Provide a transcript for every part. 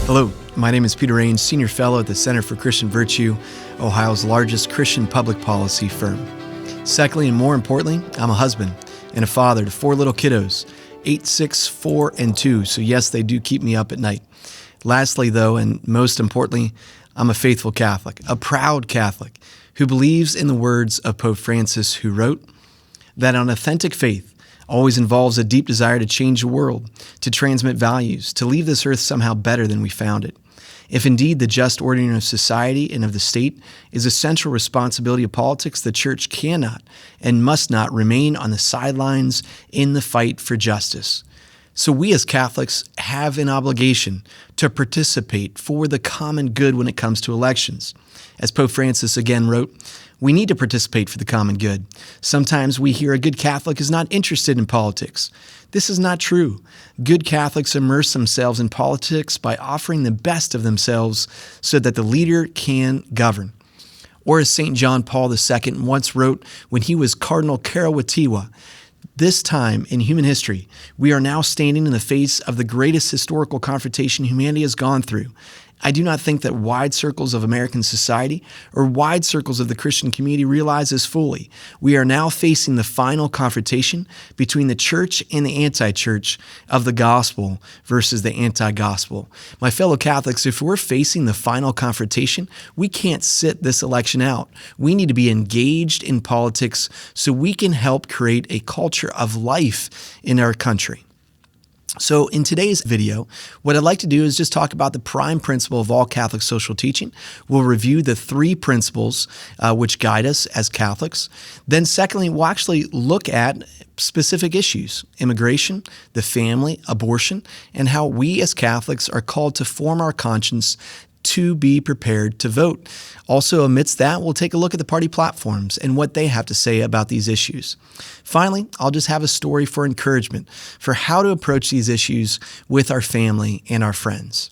Hello, my name is Peter Rains, Senior Fellow at the Center for Christian Virtue, Ohio's largest Christian public policy firm. Secondly, and more importantly, I'm a husband and a father to 4 little kiddos, 8, 6, 4, and 2. So yes, they do keep me up at night. Lastly, though, and most importantly, I'm a faithful Catholic, a proud Catholic who believes in the words of Pope Francis, who wrote that an authentic faith always involves a deep desire to change the world, to transmit values, to leave this earth somehow better than we found it. If indeed the just ordering of society and of the state is a central responsibility of politics, the Church cannot and must not remain on the sidelines in the fight for justice. So we as Catholics have an obligation to participate for the common good when it comes to elections. As Pope Francis again wrote, we need to participate for the common good. Sometimes we hear a good Catholic is not interested in politics. This is not true. Good Catholics immerse themselves in politics by offering the best of themselves so that the leader can govern. Or as St. John Paul II once wrote when he was Cardinal Carol Wojtyła, this time in human history, we are now standing in the face of the greatest historical confrontation humanity has gone through. I do not think that wide circles of American society or wide circles of the Christian community realize this fully. We are now facing the final confrontation between the church and the anti-church of the gospel versus the anti-gospel. My fellow Catholics, if we're facing the final confrontation, we can't sit this election out. We need to be engaged in politics so we can help create a culture of life in our country. So in today's video, what I'd like to do is just talk about the prime principle of all Catholic social teaching. We'll review the 3 principles which guide us as Catholics. Then secondly, we'll actually look at specific issues: immigration, the family, abortion, and how we as Catholics are called to form our conscience to be prepared to vote. Also, amidst that, we'll take a look at the party platforms and what they have to say about these issues. Finally, I'll just have a story for encouragement for how to approach these issues with our family and our friends.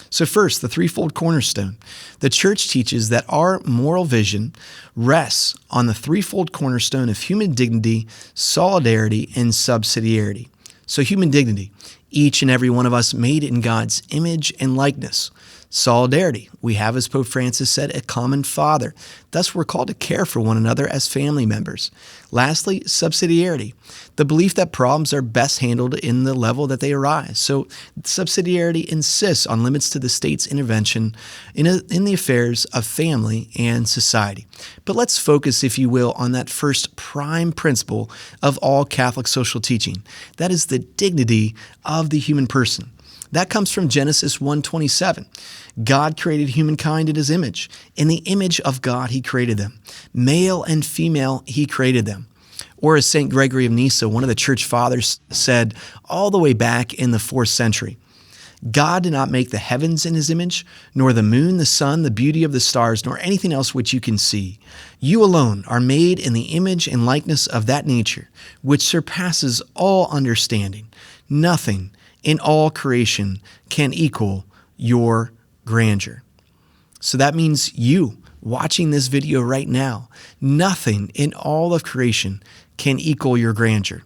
So first, the threefold cornerstone. The Church teaches that our moral vision rests on the threefold cornerstone of human dignity, solidarity, and subsidiarity. So human dignity, each and every one of us made in God's image and likeness. Solidarity, we have, as Pope Francis said, a common Father. Thus, we're called to care for one another as family members. Lastly, subsidiarity, the belief that problems are best handled in the level that they arise. So subsidiarity insists on limits to the state's intervention in the affairs of family and society. But let's focus, if you will, on that first prime principle of all Catholic social teaching. That is the dignity of the human person. That comes from Genesis 1:27. God created humankind in his image. In the image of God, he created them. Male and female, he created them. Or as St. Gregory of Nyssa, one of the church fathers, said all the way back in the 4th century, God did not make the heavens in his image, nor the moon, the sun, the beauty of the stars, nor anything else which you can see. You alone are made in the image and likeness of that nature, which surpasses all understanding. Nothing in all creation can equal your grandeur. So that means you watching this video right now, nothing in all of creation can equal your grandeur.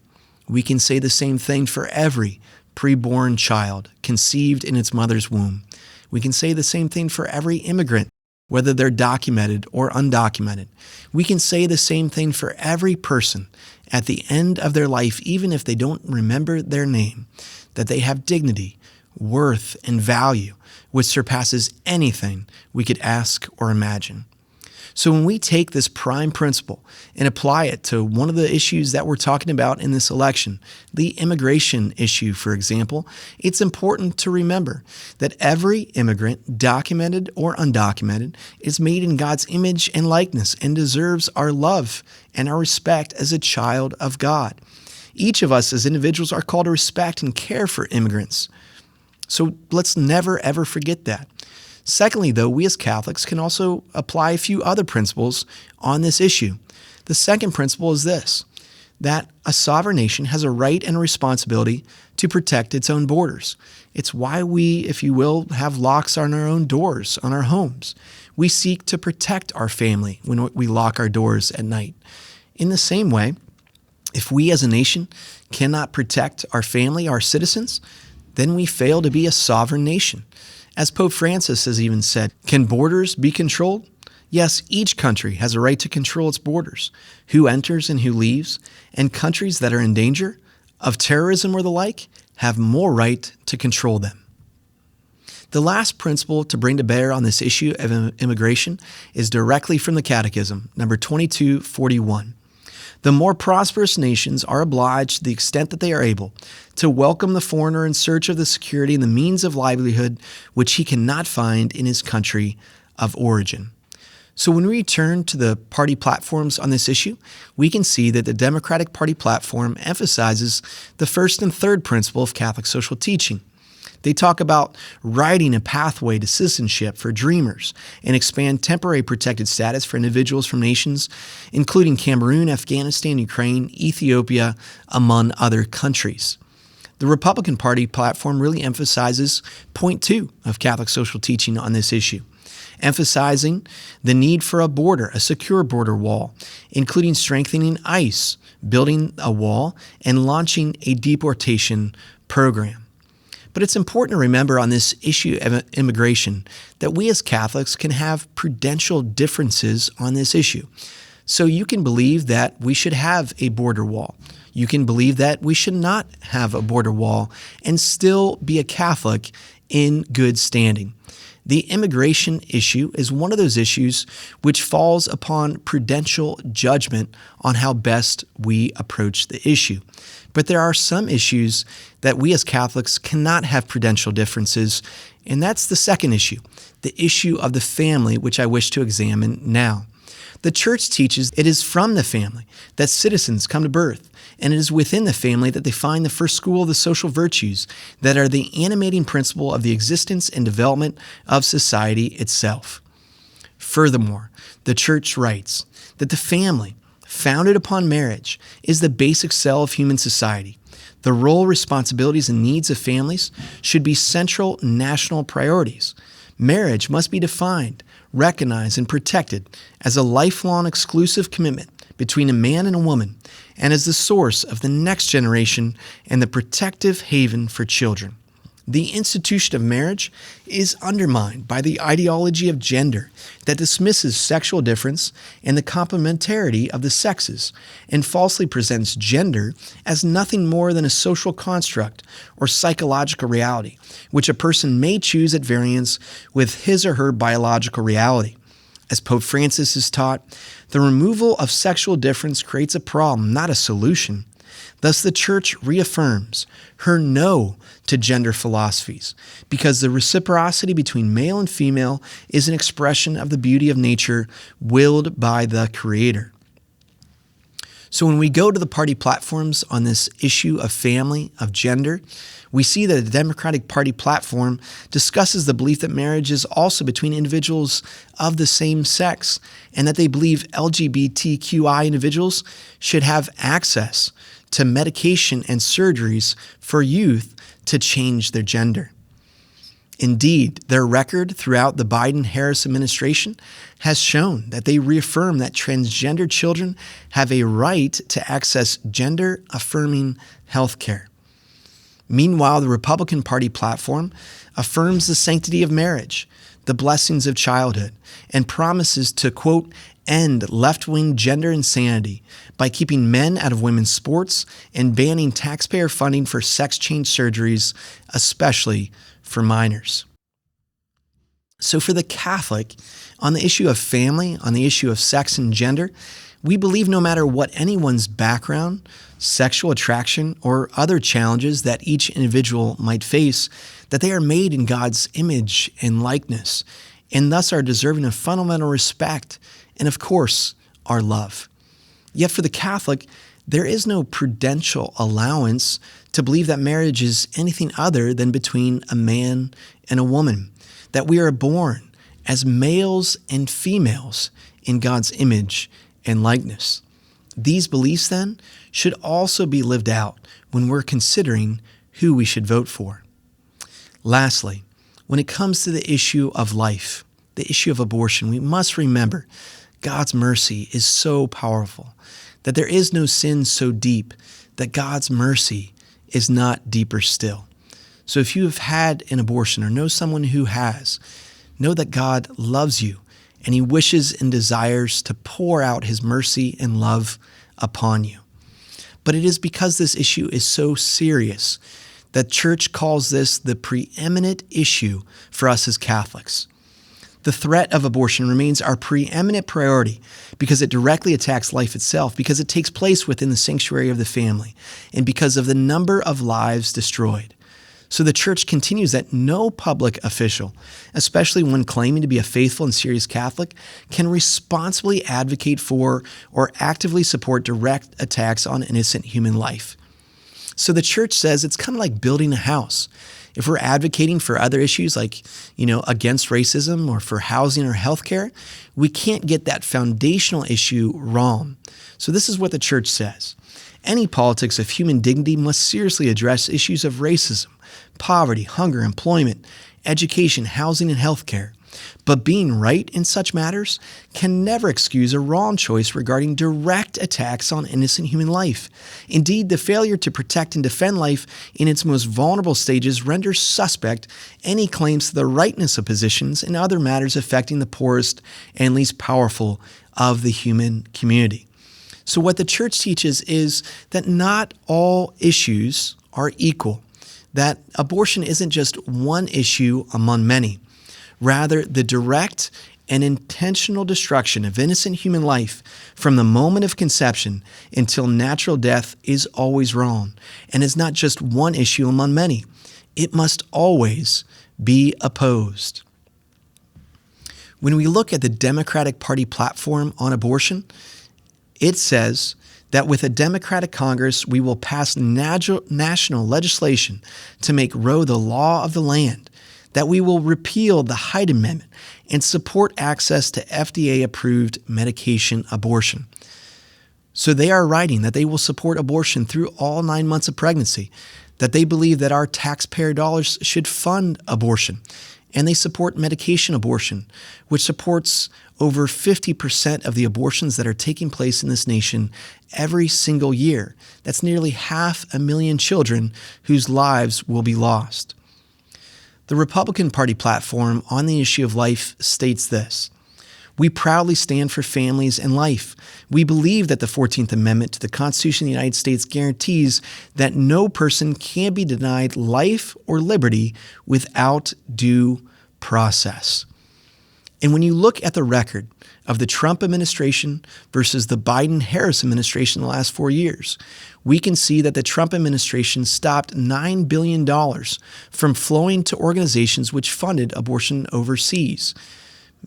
We can say the same thing for every preborn child conceived in its mother's womb. We can say the same thing for every immigrant, whether they're documented or undocumented. We can say the same thing for every person at the end of their life, even if they don't remember their name, that they have dignity, worth, and value, which surpasses anything we could ask or imagine. So when we take this prime principle and apply it to one of the issues that we're talking about in this election, the immigration issue, for example, it's important to remember that every immigrant, documented or undocumented, is made in God's image and likeness and deserves our love and our respect as a child of God. Each of us as individuals are called to respect and care for immigrants. So let's never, ever forget that. Secondly, though, we as Catholics can also apply a few other principles on this issue. The second principle is this, that a sovereign nation has a right and a responsibility to protect its own borders. It's why we, if you will, have locks on our own doors, on our homes. We seek to protect our family when we lock our doors at night. In the same way, if we as a nation cannot protect our family, our citizens, then we fail to be a sovereign nation. As Pope Francis has even said, can borders be controlled? Yes, each country has a right to control its borders, who enters and who leaves, and countries that are in danger of terrorism or the like have more right to control them. The last principle to bring to bear on this issue of immigration is directly from the Catechism, number 2241. The more prosperous nations are obliged, to the extent that they are able, to welcome the foreigner in search of the security and the means of livelihood which he cannot find in his country of origin. So when we return to the party platforms on this issue, we can see that the Democratic Party platform emphasizes the first and third principle of Catholic social teaching. They talk about writing a pathway to citizenship for dreamers and expand temporary protected status for individuals from nations, including Cameroon, Afghanistan, Ukraine, Ethiopia, among other countries. The Republican Party platform really emphasizes point 2 of Catholic social teaching on this issue, emphasizing the need for a secure border wall, including strengthening ICE, building a wall, and launching a deportation program. But it's important to remember on this issue of immigration that we as Catholics can have prudential differences on this issue. So you can believe that we should have a border wall. You can believe that we should not have a border wall and still be a Catholic in good standing. The immigration issue is one of those issues which falls upon prudential judgment on how best we approach the issue. But there are some issues that we as Catholics cannot have prudential differences, and that's the second issue, the issue of the family, which I wish to examine now. The Church teaches it is from the family that citizens come to birth, and it is within the family that they find the first school of the social virtues that are the animating principle of the existence and development of society itself. Furthermore, the Church writes that the family, founded upon marriage, is the basic cell of human society. The role, responsibilities, and needs of families should be central national priorities. Marriage must be defined, recognized, and protected as a lifelong exclusive commitment between a man and a woman, and as the source of the next generation and the protective haven for children. The institution of marriage is undermined by the ideology of gender that dismisses sexual difference and the complementarity of the sexes and falsely presents gender as nothing more than a social construct or psychological reality, which a person may choose at variance with his or her biological reality. As Pope Francis has taught, the removal of sexual difference creates a problem, not a solution. Thus, the Church reaffirms her no to gender philosophies, because the reciprocity between male and female is an expression of the beauty of nature willed by the Creator. So when we go to the party platforms on this issue of family, of gender, we see that the Democratic Party platform discusses the belief that marriage is also between individuals of the same sex, and that they believe LGBTQI individuals should have access to medication and surgeries for youth to change their gender. Indeed, their record throughout the Biden-Harris administration has shown that they reaffirm that transgender children have a right to access gender-affirming health care. Meanwhile, the Republican Party platform affirms the sanctity of marriage, the blessings of childhood, and promises to, quote, end left-wing gender insanity by keeping men out of women's sports and banning taxpayer funding for sex change surgeries, especially for minors. So for the Catholic, on the issue of family, on the issue of sex and gender, we believe no matter what anyone's background, sexual attraction, or other challenges that each individual might face, that they are made in God's image and likeness, and thus are deserving of fundamental respect and, of course, our love. Yet for the Catholic, there is no prudential allowance to believe that marriage is anything other than between a man and a woman, that we are born as males and females in God's image and likeness. These beliefs, then, should also be lived out when we're considering who we should vote for. Lastly, when it comes to the issue of life, the issue of abortion, we must remember God's mercy is so powerful that there is no sin so deep that God's mercy is not deeper still. So if you have had an abortion or know someone who has, know that God loves you and he wishes and desires to pour out his mercy and love upon you. But it is because this issue is so serious that church calls this the preeminent issue for us as Catholics. The threat of abortion remains our preeminent priority because it directly attacks life itself, because it takes place within the sanctuary of the family, and because of the number of lives destroyed. So the church continues that no public official, especially one claiming to be a faithful and serious Catholic, can responsibly advocate for or actively support direct attacks on innocent human life. So the church says it's kind of like building a house. If we're advocating for other issues like, against racism or for housing or healthcare, we can't get that foundational issue wrong. So this is what the church says. Any politics of human dignity must seriously address issues of racism, poverty, hunger, employment, education, housing, and healthcare. But being right in such matters can never excuse a wrong choice regarding direct attacks on innocent human life. Indeed, the failure to protect and defend life in its most vulnerable stages renders suspect any claims to the rightness of positions in other matters affecting the poorest and least powerful of the human community. So what the church teaches is that not all issues are equal, that abortion isn't just one issue among many. Rather, the direct and intentional destruction of innocent human life from the moment of conception until natural death is always wrong and is not just one issue among many. It must always be opposed. When we look at the Democratic Party platform on abortion, it says that with a Democratic Congress, we will pass national legislation to make Roe the law of the land, that we will repeal the Hyde Amendment and support access to FDA-approved medication abortion. So they are writing that they will support abortion through all 9 months of pregnancy, that they believe that our taxpayer dollars should fund abortion, and they support medication abortion, which supports over 50% of the abortions that are taking place in this nation every single year. That's nearly 500,000 children whose lives will be lost. The Republican Party platform on the issue of life states this: we proudly stand for families and life. We believe that the 14th Amendment to the Constitution of the United States guarantees that no person can be denied life or liberty without due process. And when you look at the record of the Trump administration versus the Biden-Harris administration in the last 4 years, we can see that the Trump administration stopped $9 billion from flowing to organizations which funded abortion overseas.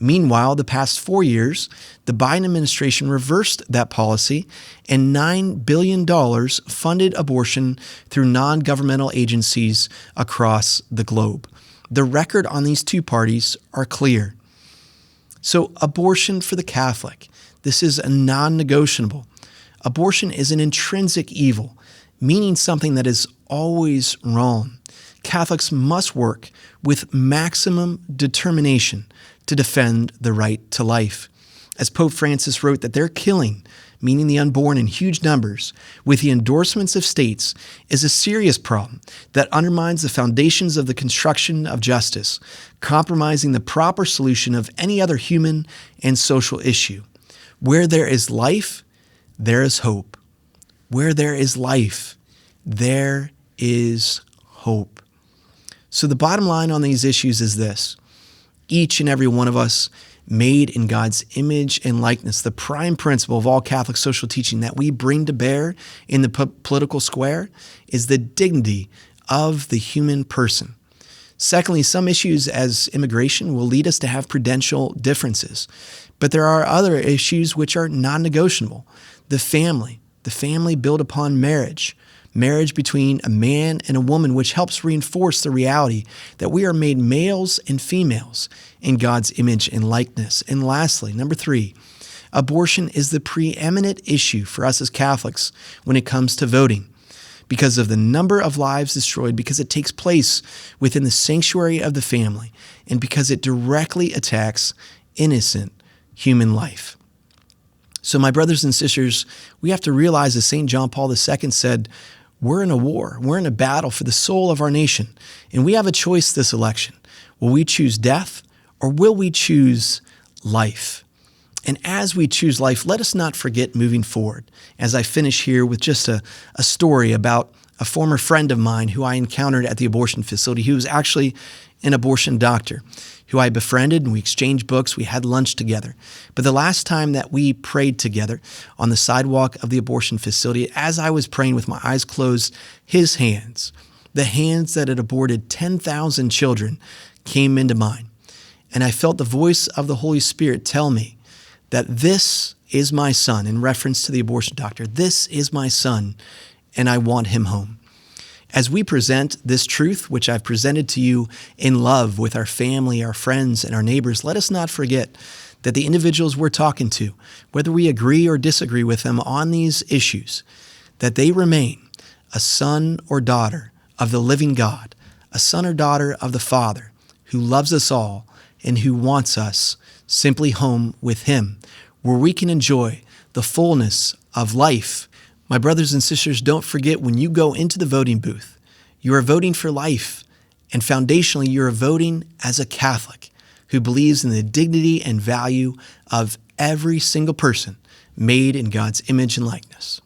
Meanwhile, the past 4 years, the Biden administration reversed that policy and $9 billion funded abortion through non-governmental agencies across the globe. The record on these two parties are clear. So abortion for the Catholic, this is a non-negotiable. Abortion is an intrinsic evil, meaning something that is always wrong. Catholics must work with maximum determination to defend the right to life. As Pope Francis wrote, that they're killing, meaning the unborn in huge numbers, with the endorsements of states is a serious problem that undermines the foundations of the construction of justice, compromising the proper solution of any other human and social issue. Where there is life, there is hope. Where there is life, there is hope. So the bottom line on these issues is this: each and every one of us made in God's image and likeness. The prime principle of all Catholic social teaching that we bring to bear in the political square is the dignity of the human person. Secondly, some issues as immigration will lead us to have prudential differences, but there are other issues which are non-negotiable. The family built upon marriage between a man and a woman, which helps reinforce the reality that we are made males and females in God's image and likeness. And lastly, number 3, abortion is the preeminent issue for us as Catholics when it comes to voting, because of the number of lives destroyed, because it takes place within the sanctuary of the family, and because it directly attacks innocent human life. So my brothers and sisters, we have to realize, as St. John Paul II said, We're in a war. We're in a battle for the soul of our nation. And we have a choice this election. Will we choose death or will we choose life? And as we choose life, let us not forget moving forward. As I finish here with just a story about a former friend of mine who I encountered at the abortion facility. He was actually an abortion doctor who I befriended, and we exchanged books. We had lunch together. But the last time that we prayed together on the sidewalk of the abortion facility, as I was praying with my eyes closed, his hands, the hands that had aborted 10,000 children, came into mine. And I felt the voice of the Holy Spirit tell me that this is my son, in reference to the abortion doctor. This is my son, and I want him home. As we present this truth, which I've presented to you in love with our family, our friends, and our neighbors, let us not forget that the individuals we're talking to, whether we agree or disagree with them on these issues, that they remain a son or daughter of the living God, a son or daughter of the Father who loves us all and who wants us simply home with him, where we can enjoy the fullness of life. My brothers and sisters, don't forget, when you go into the voting booth, you are voting for life. And foundationally, you are voting as a Catholic who believes in the dignity and value of every single person made in God's image and likeness.